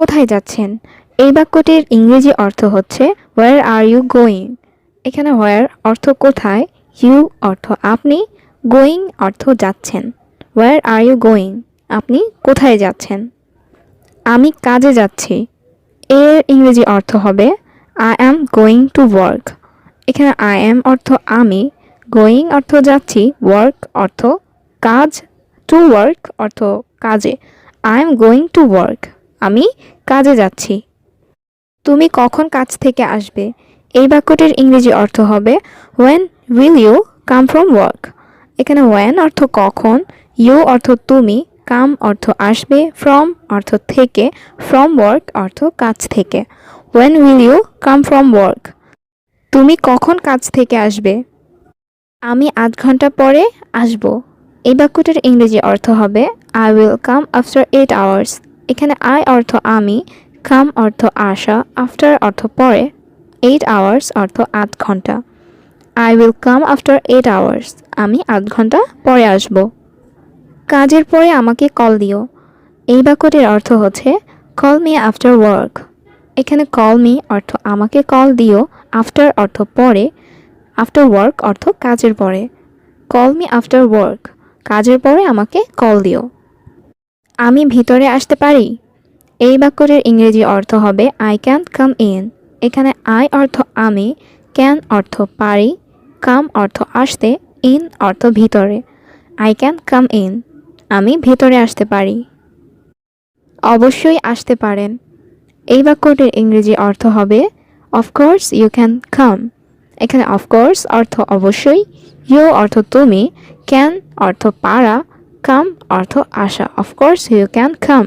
কোথায় যাচ্ছেন? এই বাক্যটির ইংরেজি অর্থ হচ্ছে হোয়ার আর ইউ গোয়িং। এখানে হোয়ার অর্থ কোথায়, ইউ অর্থ আপনি, গোয়িং অর্থ যাচ্ছেন। হোয়ার আর ইউ গোয়িং, আপনি কোথায় যাচ্ছেন? আমি কাজে যাচ্ছি। এর ইংরেজি অর্থ হবে I am going to work. এখানে আই অ্যাম অর্থ আমি, গোয়িং অর্থ যাচ্ছি, ওয়ার্ক অর্থ কাজ, টু ওয়ার্ক অর্থ কাজে। I am going to work, আমি কাজে যাচ্ছি। তুমি কখন কাজ থেকে আসবে? এই বাক্যটির ইংরেজি অর্থ হবে when will you come from work. এখানে হোয়েন অর্থ কখন, ইউ অর্থ তুমি, কাম অর্থ আসবে, ফ্রম অর্থ থেকে, ফ্রম ওয়ার্ক অর্থ কাজ থেকে। When will you come from work, তুমি কখন কাজ থেকে আসবে? আমি ৮ ঘন্টা পরে আসব। এই বাক্যটির ইংরেজি অর্থ হবে I will come after 8 hours. এখানে আই অর্থ আমি, কাম অর্থ আসা, আফটার অর্থ পরে, 8 আওয়ার্স অর্থ ৮ ঘন্টা। I will come after 8 hours, আমি ৮ ঘন্টা পরে আসব। কাজের পরে আমাকে কল দিও। এই বাক্যটির অর্থ হচ্ছে কল মি আফটার ওয়ার্ক। এখানে কল মি অর্থ আমাকে কল দিও, আফটার অর্থ পরে, আফটার ওয়ার্ক অর্থ কাজের পরে। কল মি আফটার ওয়ার্ক, কাজের পরে আমাকে কল দিও। আমি ভিতরে আসতে পারি? এই বাক্যটির ইংরেজি অর্থ হবে আই ক্যান কাম ইন। এখানে আই অর্থ আমি, ক্যান অর্থ পারি, কাম অর্থ আসতে, ইন অর্থ ভিতরে। আই ক্যান কাম ইন, আমি ভিতরে আসতে পারি। অবশ্যই আসতে পারেন। এই বাক্যটির ইংরেজি অর্থ হবে অফকোর্স ইউ ক্যান কাম। এখানে অফকোর্স অর্থ অবশ্যই, ইউ অর্থ তুমি, ক্যান অর্থ পারা, কাম অর্থ আসা। অফকোর্স ইউ ক্যান কাম,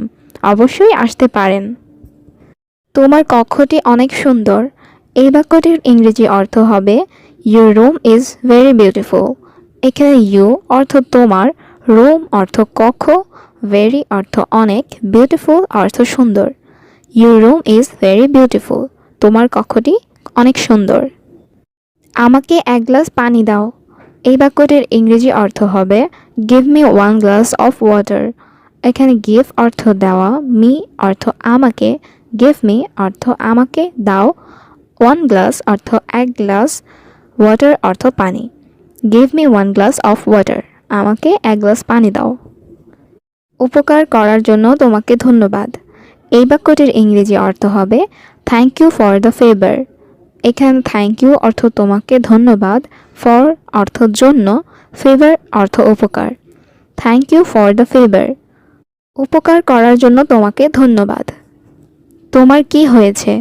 অবশ্যই আসতে পারেন। তোমার কক্ষটি অনেক সুন্দর। এই বাক্যটির ইংরেজি অর্থ হবে your room is very beautiful. এখানে ইউ অর্থ তোমার, রুম অর্থ কক্ষ, ভেরি অর্থ অনেক, বিউটিফুল অর্থ সুন্দর। Your room is very beautiful, তোমার কক্ষটি অনেক সুন্দর। আমাকে ১ গ্লাস পানি দাও। এই বাক্যটির ইংরেজি অর্থ হবে give me 1 glass of water. এখানে গিভ অর্থ দেওয়া, মি অর্থ আমাকে, গিভ মি অর্থ আমাকে দাও, 1 গ্লাস অর্থ ১ গ্লাস, ওয়াটার অর্থ পানি। Give me 1 glass of water, আমাকে ১ গ্লাস পানি দাও। উপকার করার জন্য তোমাকে ধন্যবাদ। এই বাক্যটির ইংরেজি অর্থ হবে thank you for the favour. এখানে থ্যাংক ইউ অর্থ তোমাকে ধন্যবাদ, ফর অর্থ জন্য, ফেভার অর্থ উপকার। Thank you for the favour, উপকার করার জন্য তোমাকে ধন্যবাদ। তোমার কি হয়েছে?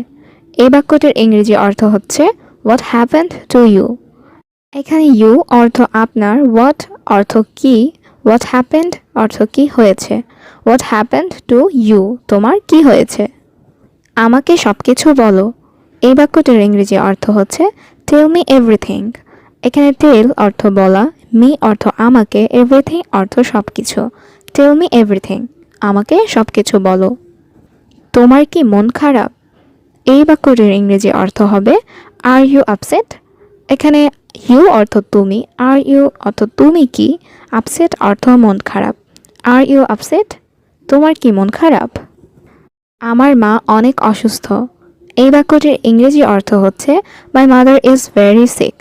এই বাক্যটির ইংরেজি অর্থ হচ্ছে হোয়াট হ্যাপেন্ড টু ইউ। এখানে ইউ অর্থ আপনার, হোয়াট অর্থ কি, হোয়াট হ্যাপেন্ড অর্থ কি হয়েছে। হোয়াট হ্যাপেন্ড টু ইউ, তোমার কি হয়েছে? আমাকে সব কিছু বলো। এই বাক্যটির ইংরেজি অর্থ হচ্ছে টেল মি এভরিথিং। এখানে টেল অর্থ বলা, মি অর্থ আমাকে, এভরিথিং অর্থ সব কিছু। টেল মি এভরিথিং, আমাকে সব কিছু বলো। তোমার কি মন খারাপ? এই বাক্যটির ইংরেজি অর্থ হবে আর ইউ আপসেট। এখানে ইউ অর্থ তুমি, আর ইউ অর্থ তুমি কি, আপসেট অর্থ মন খারাপ। আর ইউ আপসেট, তোমার কি মন খারাপ? আমার মা অনেক অসুস্থ। এই বাক্যটির ইংরেজি অর্থ হচ্ছে my mother is very sick.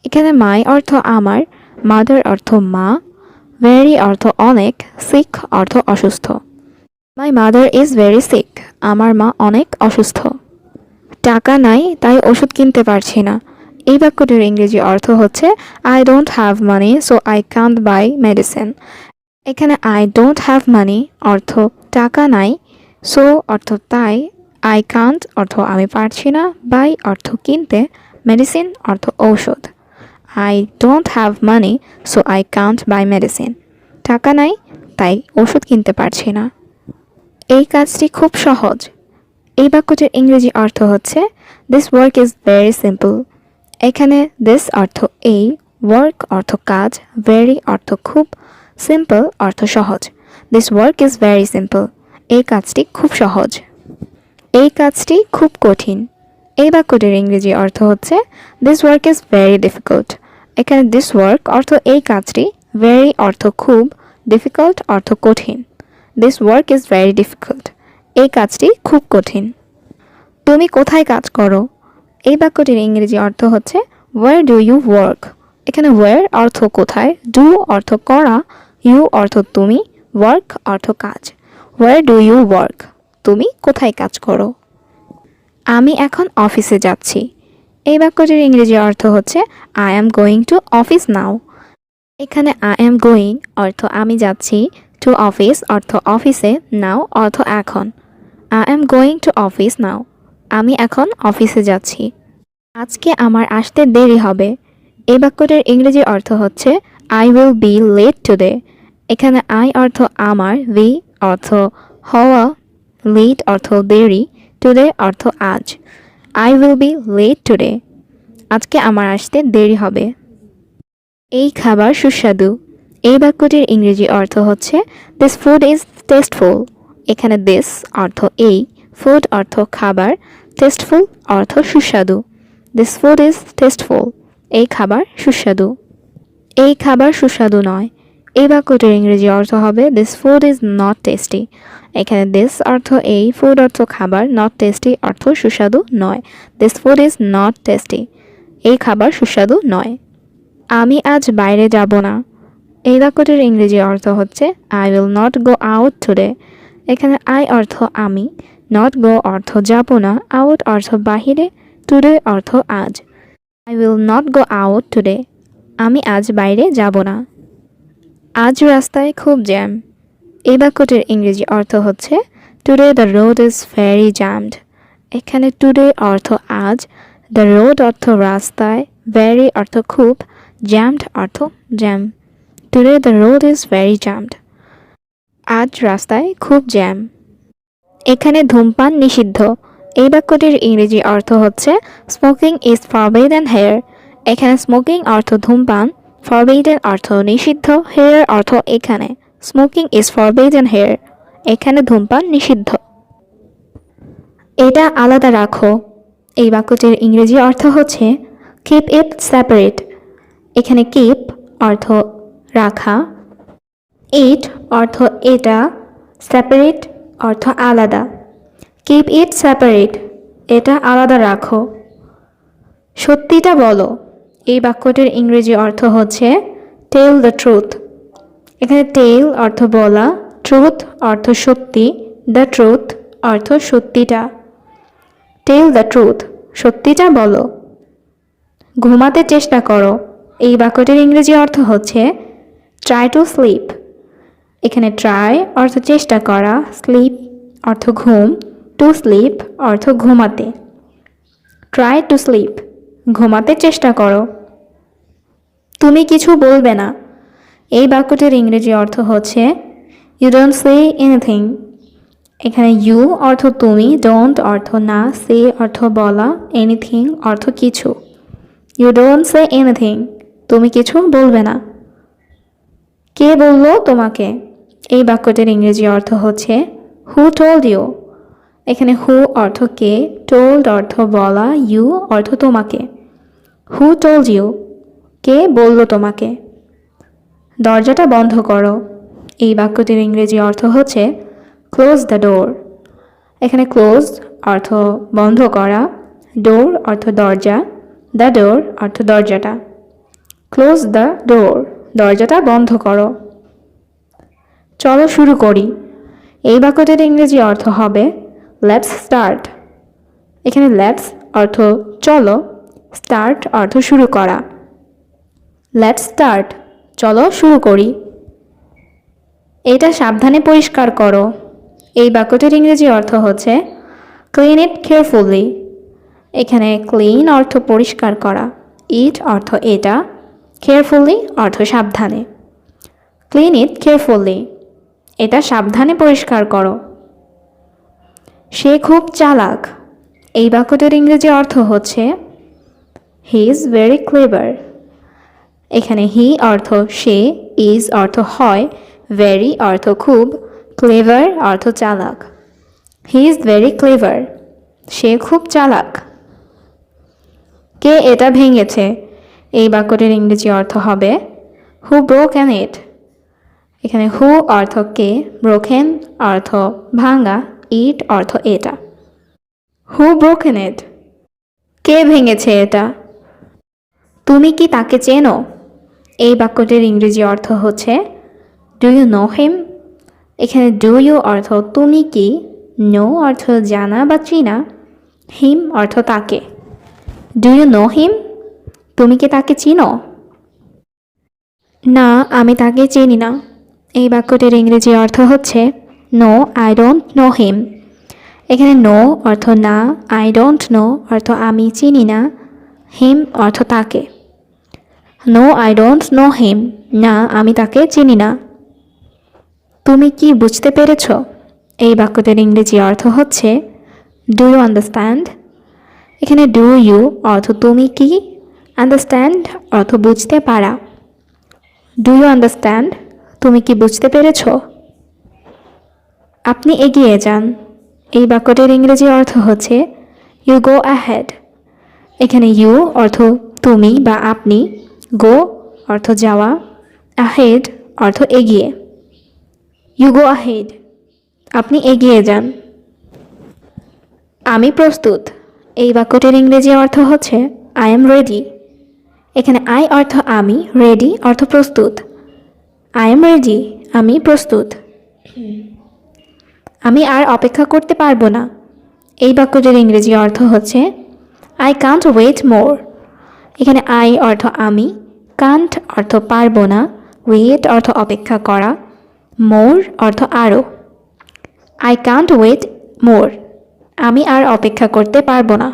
এখানে মাই অর্থ আমার, মাদার অর্থ মা, ভেরি অর্থ অনেক, সিক অর্থ অসুস্থ। My mother is very sick, আমার মা অনেক অসুস্থ। টাকা নাই তাই ওষুধ কিনতে পারছি না। এই বাক্যটির ইংরেজি অর্থ হচ্ছে I don't have money so I can't by medicine. এখানে আই ডোন্ট হ্যাভ মানি অর্থ টাকা নাই, সো অর্থ তাই, আই কান্ট অর্থ আমি পারছি না, বাই অর্থ কিনতে, মেডিসিন অর্থ ঔষধ। I don't have money so I can't by medicine, টাকা নাই তাই ওষুধ কিনতে পারছি না। এই কাজটি খুব সহজ। এই বাক্যটির ইংরেজি অর্থ হচ্ছে this work is very simple. এখানে দিস অর্থ এই, ওয়ার্ক অর্থ কাজ, ভেরি অর্থ খুব, সিম্পল অর্থ সহজ। This work is very simple, এই কাজটি খুব সহজ। এই কাজটি খুব কঠিন। এই বাক্যটির ইংরেজি অর্থ হচ্ছে this work is very difficult. এখানে দিস ওয়ার্ক অর্থ এই কাজটি, ভেরি অর্থ খুব, ডিফিকাল্ট অর্থ কঠিন। This work is very difficult, এই কাজটি খুব কঠিন। তুমি কোথায় কাজ করো? এই বাক্যটির ইংরেজি অর্থ হচ্ছে ওয়ার ডু ইউ ওয়ার্ক। এখানে ওয়ার অর্থ কোথায়, ডু অর্থ করা, ইউ অর্থ তুমি, ওয়ার্ক অর্থ কাজ। ওয়ার ডু ইউ ওয়ার্ক, তুমি কোথায় কাজ করো? আমি এখন অফিসে যাচ্ছি। এই বাক্যটির ইংরেজি অর্থ হচ্ছে I am going to office নাও। এখানে আই অ্যাম গোয়িং অর্থ আমি যাচ্ছি, টু অফিস অর্থ অফিসে, নাও অর্থ এখন। I am going to office নাও, আমি এখন অফিসে যাচ্ছি। আজকে আমার আসতে দেরি হবে। এই বাক্যটির ইংরেজি অর্থ হচ্ছে I will be late today. এখানে আই অর্থ আমার, বি অর্থ হওয়া, লেট অর্থ দেরি, টুডে অর্থ আজ। I will be late today, আজকে আমার আসতে দেরি হবে। এই খাবার সুস্বাদু। এই বাক্যটির ইংরেজি অর্থ হচ্ছে দিস ফুড ইজ টেস্টফুল। এখানে দিস অর্থ এই, ফুড অর্থ খাবার, টেস্টফুল অর্থ সুস্বাদু। দিস ফুড ইজ টেস্টফুল, এই খাবার সুস্বাদু। এই খাবার সুস্বাদু নয়। এই বাক্যটির ইংরেজি অর্থ হবে this food is not tasty. এখানে দিস অর্থ এই, ফুড অর্থ খাবার, নট টেস্টি অর্থ সুস্বাদু নয়। This food is not tasty, এই খাবার সুস্বাদু নয়। আমি আজ বাইরে যাব না। এই বাক্যটির ইংরেজি অর্থ হচ্ছে I will not go out today. এখানে আই অর্থ আমি, নট গো অর্থ যাব না, আউট অর্থ বাহিরে, টুডে অর্থ আজ। I will not go out today, আমি আজ বাইরে যাব না। আজ রাস্তায় খুব জ্যাম। এই বাক্যটির ইংরেজি অর্থ হচ্ছে today the road is very জ্যামড। এখানে টুডে অর্থ আজ, দ্য রোড অর্থ রাস্তায়, ভেরি অর্থ খুব, জ্যামড অর্থ jam. Today the road is very জ্যামড, আজ রাস্তায় খুব জ্যাম। এখানে ধূমপান নিষিদ্ধ। এই বাক্যটির ইংরেজি অর্থ হচ্ছে স্মোকিং ইজ ফরবিডেন হেয়ার। এখানে স্মোকিং অর্থ ধূমপান, ফরবিডেন অর্থ নিষিদ্ধ, হেয়ার অর্থ এখানে। স্মোকিং ইজ ফরবিডেন হেয়ার, এখানে ধূমপান নিষিদ্ধ। এটা আলাদা রাখো। এই বাক্যটির ইংরেজি অর্থ হচ্ছে কিপ ইট সেপারেট। এখানে কিপ অর্থ রাখা, ইট অর্থ এটা, সেপারেট অর্থ আলাদা। কিপ ইট সেপারেট, এটা আলাদা রাখো। সত্যিটা বলো। এই বাক্যটির ইংরেজি অর্থ হচ্ছে টেল দ্য ট্রুথ। এখানে টেল অর্থ বলা, ট্রুথ অর্থ সত্যি, দ্য ট্রুথ অর্থ সত্যিটা। টেল দ্য ট্রুথ, সত্যিটা বলো। ঘুমাতে চেষ্টা করো। এই বাক্যটির ইংরেজি অর্থ হচ্ছে ট্রাই টু স্লিপ। এখানে ট্রাই অর্থ চেষ্টা করা, স্লিপ অর্থ ঘুম, টু স্লিপ অর্থ ঘুমাতে। ট্রাই টু স্লিপ, ঘুমাতে চেষ্টা করো। তুমি কিছু বলবে না। এই বাক্যটির ইংরেজি অর্থ হচ্ছে ইউ ডোন্ট সে এনিথিং। এখানে ইউ অর্থ তুমি, ডোন্ট অর্থ না, সে অর্থ বলা, এনিথিং অর্থ কিছু। ইউ ডোন্ট সে এনিথিং, তুমি কিছু বলবে না। কে বললো তোমাকে? এই বাক্যটির ইংরেজি অর্থ হচ্ছে হু টোল্ড ইউ। এখানে হু অর্থ কে, টোল্ড অর্থ বলা, ইউ অর্থ তোমাকে। হু টোল্ড ইউ, কে বলল তোমাকে? দরজাটা বন্ধ করো। এই বাক্যটির ইংরেজি অর্থ হচ্ছে ক্লোজ দ্য ডোর। এখানে ক্লোজ অর্থ বন্ধ করা, ডোর অর্থ দরজা, দ্য ডোর অর্থ দরজাটা। ক্লোজ দ্য ডোর, দরজাটা বন্ধ করো। চলো শুরু করি। এই বাক্যটির ইংরেজি অর্থ হবে লেটস স্টার্ট। এখানে লেটস অর্থ চলো, স্টার্ট অর্থ শুরু করা। লেটস স্টার্ট, চলো শুরু করি। এটা সাবধানে পরিষ্কার করো। এই বাক্যটির ইংরেজি অর্থ হচ্ছে ক্লিন ইট কেয়ারফুলি। এখানে ক্লিন অর্থ পরিষ্কার করা, ইট অর্থ এটা, কেয়ারফুলি অর্থ সাবধানে। ক্লিন ইট কেয়ারফুলি, এটা সাবধানে পরিষ্কার করো। সে খুব চালাক। এই বাক্যটির ইংরেজি অর্থ হচ্ছে হি ইজ ভেরি ক্লেভার। এখানে হি অর্থ সে, ইজ অর্থ হয়, ভেরি অর্থ খুব, ক্লেভার অর্থ চালাক। হি ইজ ভেরি ক্লেভার, সে খুব চালাক। কে এটা ভেঙেছে? এই বাক্যটির ইংরেজি অর্থ হবে হু ব্রোকেন ইট। এখানে হু অর্থ কে, ব্রোকেন অর্থ ভাঙা, ইট অর্থ এটা। হু ব্রোকেন ইট? কে ভেঙেছে এটা? তুমি কি তাকে চেনো? এই বাক্যটির ইংরেজি অর্থ হচ্ছে ডু ইউ নো হিম? এখানে ডু ইউ অর্থ তুমি কি, নো অর্থ জানা বা চিনা, হিম অর্থ তাকে। Do you know him? তুমি কি তাকে চিনো? না, আমি তাকে চিনি না। এই বাক্যটির ইংরেজি অর্থ হচ্ছে no I don't know him. এখানে নো অর্থ না, আই ডোন্ট নো অর্থ আমি চিনি না, হিম অর্থ তাকে। No I don't know him, না আমি তাকে চিনি না। তুমি কি বুঝতে পেরেছ? এই বাক্যটির ইংরেজি অর্থ হচ্ছে ডু ইউ আন্ডারস্ট্যান্ড? এখানে ডু ইউ অর্থ তুমি কি, আন্ডারস্ট্যান্ড অর্থ বুঝতে পারা। Do you understand? তুমি কি বুঝতে পেরেছ? আপনি এগিয়ে যান। এই বাক্যটির ইংরেজি অর্থ হচ্ছে ইউ গো অ্যাহেড। এখানে ইউ অর্থ তুমি বা আপনি, গো অর্থ যাওয়া, অ্যাহেড অর্থ এগিয়ে। ইউ গো অ্যাহেড, আপনি এগিয়ে যান। আমি প্রস্তুত। এই বাক্যটির ইংরেজি অর্থ হচ্ছে আই এম রেডি। এখানে আই অর্থ আমি, রেডি অর্থ প্রস্তুত। আই এম রেডি, আমি প্রস্তুত। আমি আর অপেক্ষা করতে পারবো না। এই বাক্যটির ইংরেজি অর্থ হচ্ছে আই কান্ট ওয়েট মোর। এখানে আই অর্থ আমি, কান্ট অর্থ পারবো না, ওয়েট অর্থ অপেক্ষা করা, মোর অর্থ আরও। আই কান্ট ওয়েট মোর, আমি আর অপেক্ষা করতে পারবো না।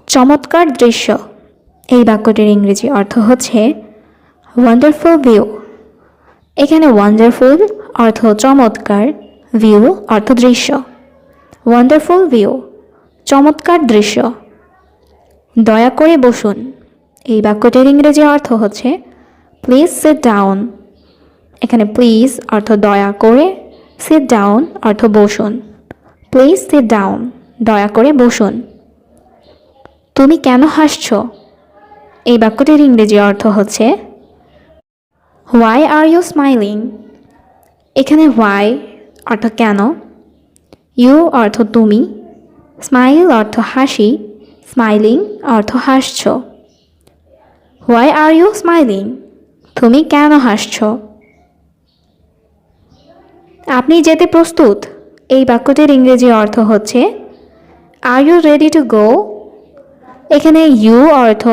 চমৎকার দৃশ্য। এই বাক্যটির ইংরেজি অর্থ হচ্ছে ওয়ান্ডারফুল ভিউ। এখানে ওয়ান্ডারফুল অর্থ চমৎকার, ভিউ অর্থ দৃশ্য। ওয়ান্ডারফুল ভিউ, চমৎকার দৃশ্য। দয়া করে বসুন। এই বাক্যটির ইংরেজি অর্থ হচ্ছে প্লিজ সিট ডাউন। এখানে প্লিজ অর্থ দয়া করে, সিট ডাউন অর্থ বসুন। প্লিজ সিট ডাউন, দয়া করে বসুন। তুমি কেন হাসছো? এই বাক্যটির ইংরেজি অর্থ হচ্ছে হোয়াই আর ইউ স্মাইলিং? এখানে হোয়াই অর্থ কেন, ইউ অর্থ তুমি, স্মাইল অর্থ হাসি, স্মাইলিং অর্থ হাসছ। Why are you smiling? তুমি কেন হাসছ? আপনি যেতে প্রস্তুত? এই বাক্যটির ইংরেজি অর্থ হচ্ছে are you ready to go? এখানে ইউ অর্থ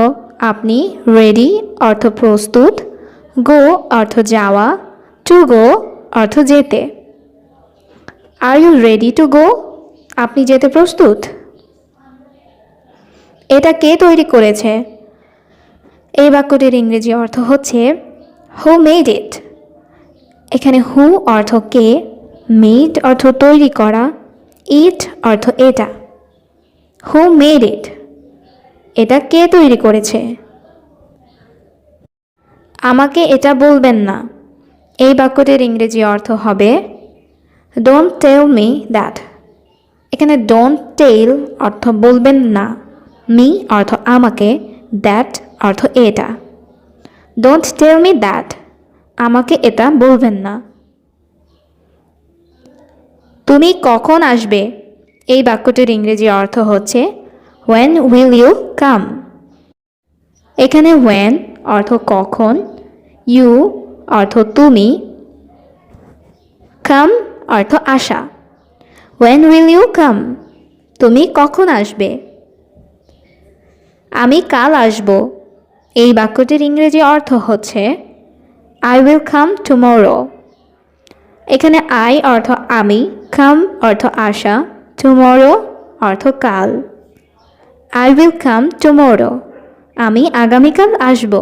আপনি, রেডি অর্থ প্রস্তুত, গো অর্থ যাওয়া, টু গো অর্থ যেতে। Are you ready to go? আপনি যেতে প্রস্তুত? এটা কে তৈরি করেছে? এই বাক্যটির ইংরেজি অর্থ হচ্ছে হু মেড ইট। এখানে হু অর্থ কে, মেড অর্থ তৈরি করা, ইট অর্থ এটা। Who made it? এটা কে তৈরি করেছে? আমাকে এটা বলবেন না। এই বাক্যটির ইংরেজি অর্থ হবে ডোন্ট টেল মি দ্যাট। এখানে ডোন্ট টেল অর্থ বলবেন না, মি অর্থ আমাকে, দ্যাট অর্থ এটা। ডোন্ট টেল মি দ্যাট, আমাকে এটা বলবেন না। তুমি কখন আসবে? এই বাক্যটির ইংরেজি অর্থ হচ্ছে when will you come? এখানে when অর্থ কখন, you অর্থ তুমি, come অর্থ আসা। when will you come? তুমি কখন আসবে? আমি কাল আসব। এই বাক্যটির ইংরেজি অর্থ হচ্ছে I will come tomorrow. এখানে I অর্থ আমি, come অর্থ আসা, tomorrow অর্থ কাল। I will come tomorrow. আমি আগামীকাল আসব।